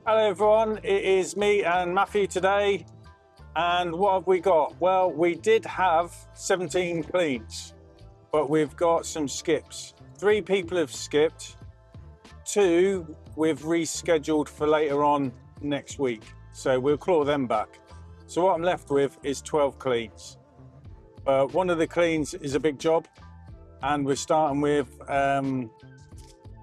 Hello everyone, it is me and Matthew today, and what have we got? Well, we did have 17 cleans, but we've got some skips. 3 people have skipped, 2 we've rescheduled for later on next week, so we'll claw them back. So what I'm left with is 12 cleans. One of the cleans is a big job, and we're starting with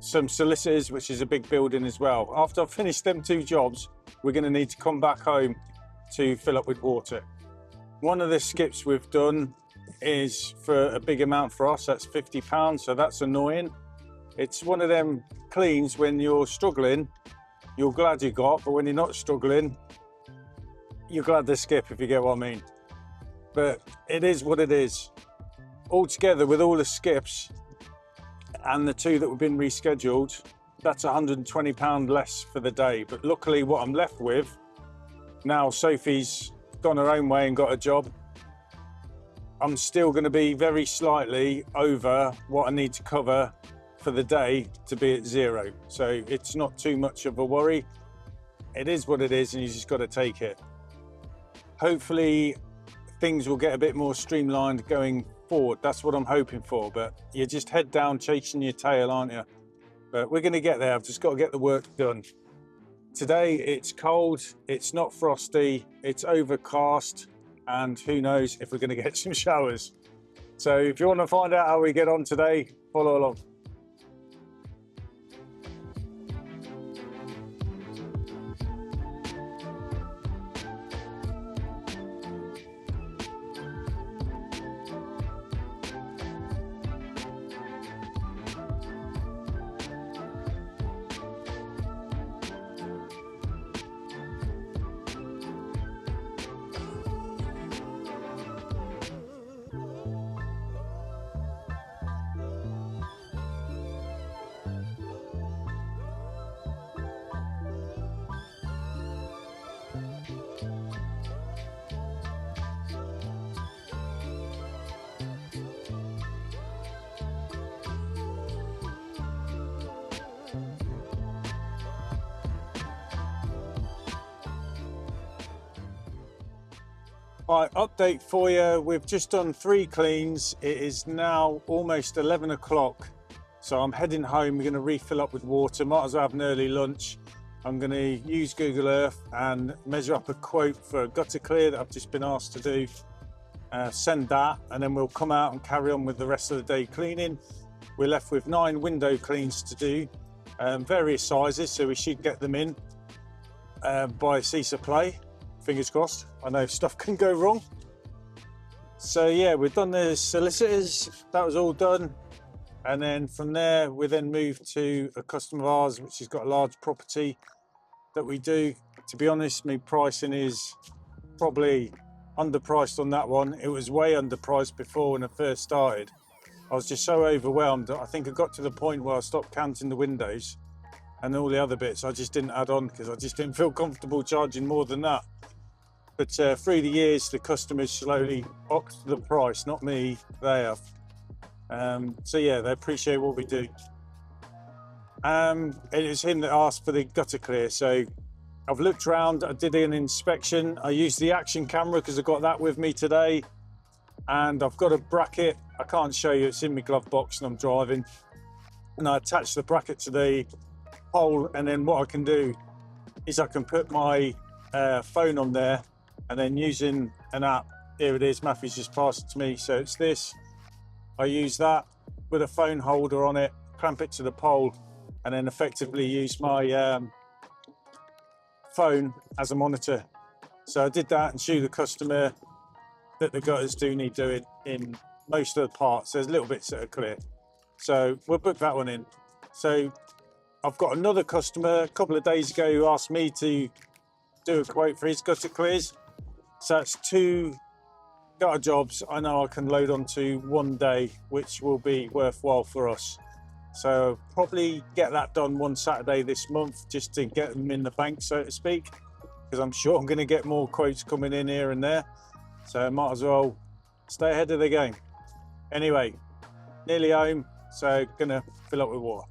some solicitors, which is a big building as well. After I've finished them 2 jobs, we're going to need to come back home to fill up with water. One of the skips we've done is for a big amount for us, that's £50, so that's annoying. It's one of them cleans when you're struggling, you're glad you got, but when you're not struggling, you're glad to skip, if you get what I mean. But it is what it is. Altogether, with all the skips and the 2 that have been rescheduled, that's £120 less for the day. But luckily what I'm left with, now Sophie's gone her own way and got a job, I'm still going to be very slightly over what I need to cover for the day to be at 0. So it's not too much of a worry. It is what it is, and you just got to take it. Hopefully things will get a bit more streamlined going forward. That's what I'm hoping for, but you're just head down chasing your tail, aren't you? But we're going to get there. I've just got to get the work done. Today it's cold, it's not frosty, it's overcast, and who knows if we're going to get some showers. So if you want to find out how we get on today, follow along. Right, update for you. We've just done 3 cleans. It is now almost 11 o'clock. So I'm heading home. We're going to refill up with water. Might as well have an early lunch. I'm going to use Google Earth and measure up a quote for a gutter clear that I've just been asked to do. Send that, and then we'll come out and carry on with the rest of the day cleaning. We're left with 9 window cleans to do, various sizes, so we should get them in by cease of play. Fingers crossed. I know stuff can go wrong. So yeah, we've done the solicitors, that was all done, and then from there we then moved to a customer of ours which has got a large property that we do. To be honest, my pricing is probably underpriced on that one. It was way underpriced before when I first started. I was just so overwhelmed. I think I got to the point where I stopped counting the windows, and all the other bits I just didn't add on because I just didn't feel comfortable charging more than that. But through the years, the customers slowly upped the price, not me, they have. So yeah, they appreciate what we do. It was him that asked for the gutter clear. So I've looked around, I did an inspection. I used the action camera because I got that with me today. And I've got a bracket. I can't show you, it's in my glove box and I'm driving. And I attach the bracket to the pole, and then what I can do is I can put my phone on there, and then using an app, here it is, Matthew's just passed it to me, so it's this. I use that with a phone holder on it, clamp it to the pole, and then effectively use my phone as a monitor. So I did that and show the customer that the gutters do need doing in most of the parts. There's little bits that are clear. So we'll book that one in. So I've got another customer a couple of days ago who asked me to do a quote for his gutter clears. So that's 2 gutter jobs I know I can load onto one day, which will be worthwhile for us. So probably get that done one Saturday this month, just to get them in the bank, so to speak, because I'm sure I'm going to get more quotes coming in here and there. So I might as well stay ahead of the game. Anyway, nearly home, so gonna fill up with water.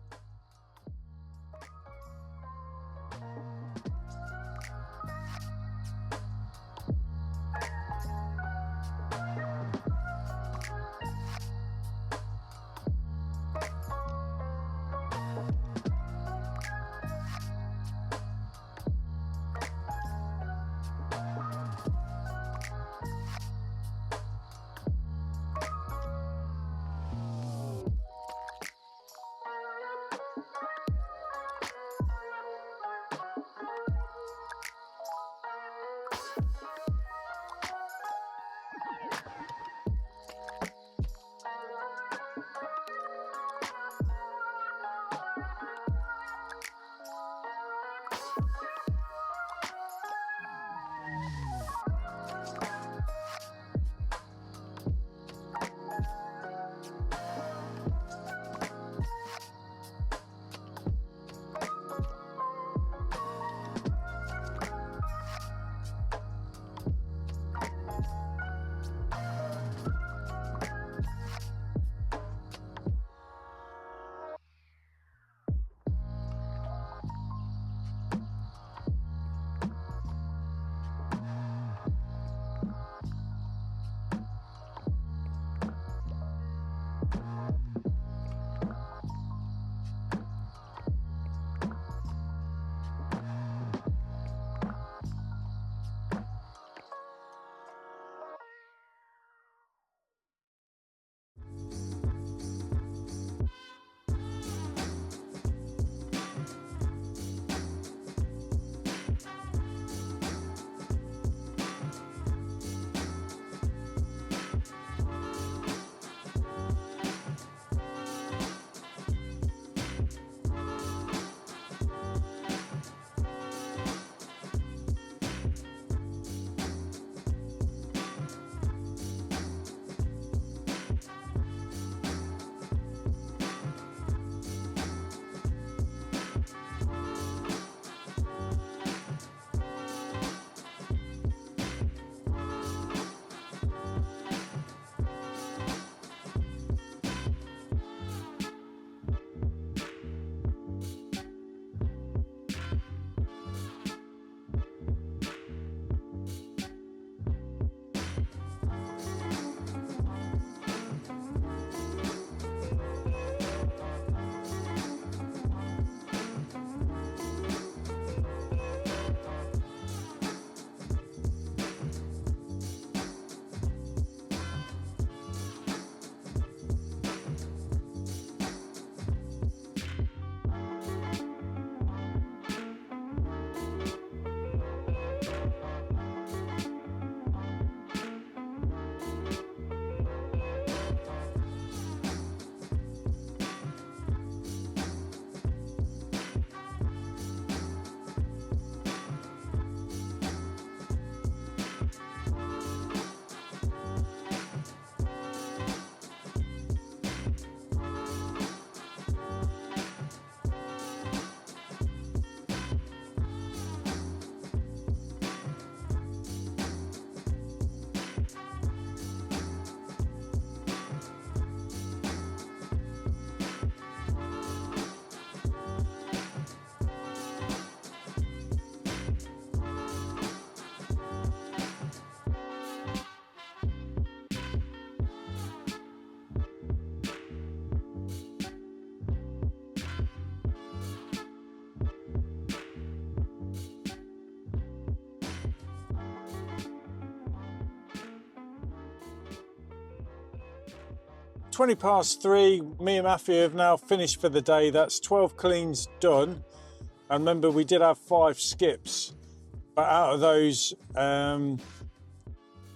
3:20. Me and Matthew have now finished for the day. That's 12 cleans done. And remember, we did have 5 skips, but out of those, it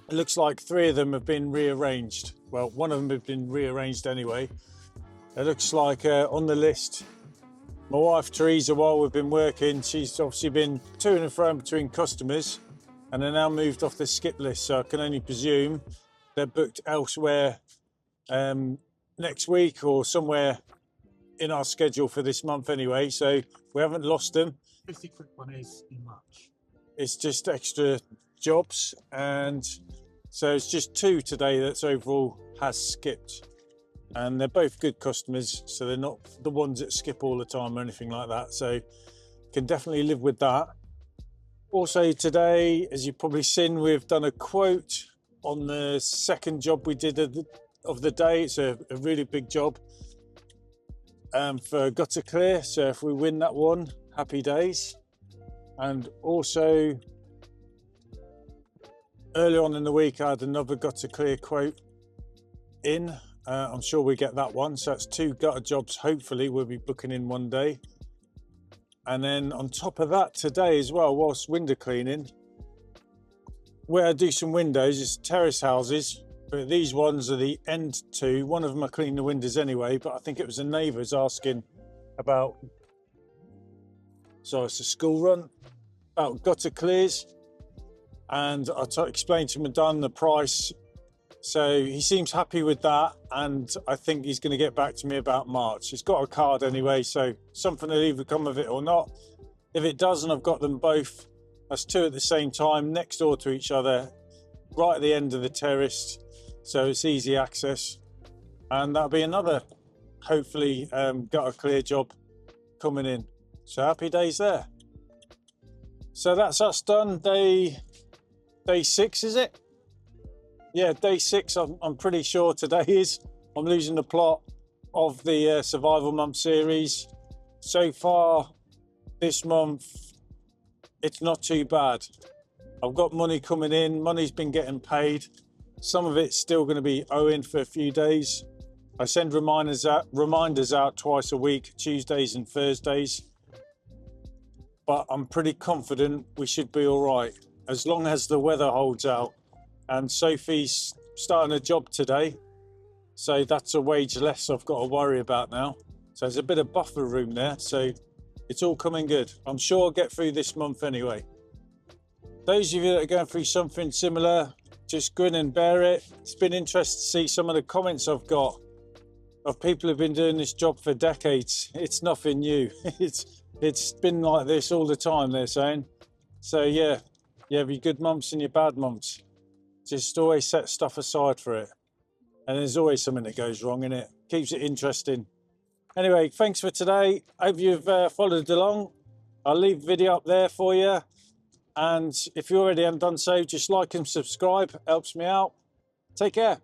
looks like 3 of them have been rearranged. Well, one of them have been rearranged anyway. It looks like on the list, my wife Teresa, while we've been working, she's obviously been to and fro between customers, and they're now moved off the skip list. So I can only presume they're booked elsewhere next week or somewhere in our schedule for this month anyway. So we haven't lost them. 50 quick one is in March. It's just extra jobs, and so it's just 2 today that's overall has skipped, and they're both good customers, so they're not the ones that skip all the time or anything like that, so can definitely live with that. Also today, as you've probably seen, we've done a quote on the second job we did of the day. It's a really big job for gutter clear, so if we win that one, happy days. And also earlier on in the week, I had another gutter clear quote in. I'm sure we get that one. So that's 2 gutter jobs. Hopefully we'll be booking in one day. And then on top of that today as well, whilst window cleaning, where I do some windows is terrace houses, but these ones are the end 2. One of them I clean the windows anyway, but I think it was a neighbour's asking about, so it's a school run, about gutter clears. And I explained to him the price, so he seems happy with that, and I think he's going to get back to me about March. He's got a card anyway, so something will either come of it or not. If it doesn't, I've got them both. That's 2 at the same time, next door to each other, right at the end of the terrace, so it's easy access. And that'll be another, hopefully, gutter clear job coming in. So happy days there. So that's us done. Day 6, is it? Yeah, day 6, I'm pretty sure today is. I'm losing the plot of the Survival Month series. So far this month, it's not too bad. I've got money coming in, money's been getting paid. Some of it's still going to be owing for a few days. I send reminders out twice a week, Tuesdays and Thursdays. But I'm pretty confident we should be all right, as long as the weather holds out. And Sophie's starting a job today, so that's a wage less I've got to worry about now. So there's a bit of buffer room there, so it's all coming good. I'm sure I'll get through this month anyway. Those of you that are going through something similar, just grin and bear it. It's been interesting to see some of the comments I've got of people who've been doing this job for decades. It's nothing new. It's been like this all the time, they're saying. So yeah, you have your good months and your bad months. Just always set stuff aside for it. And there's always something that goes wrong in it. Keeps it interesting. Anyway, thanks for today. Hope you've followed along. I'll leave the video up there for you. And if you already haven't done so, just like and subscribe. Helps me out. Take care.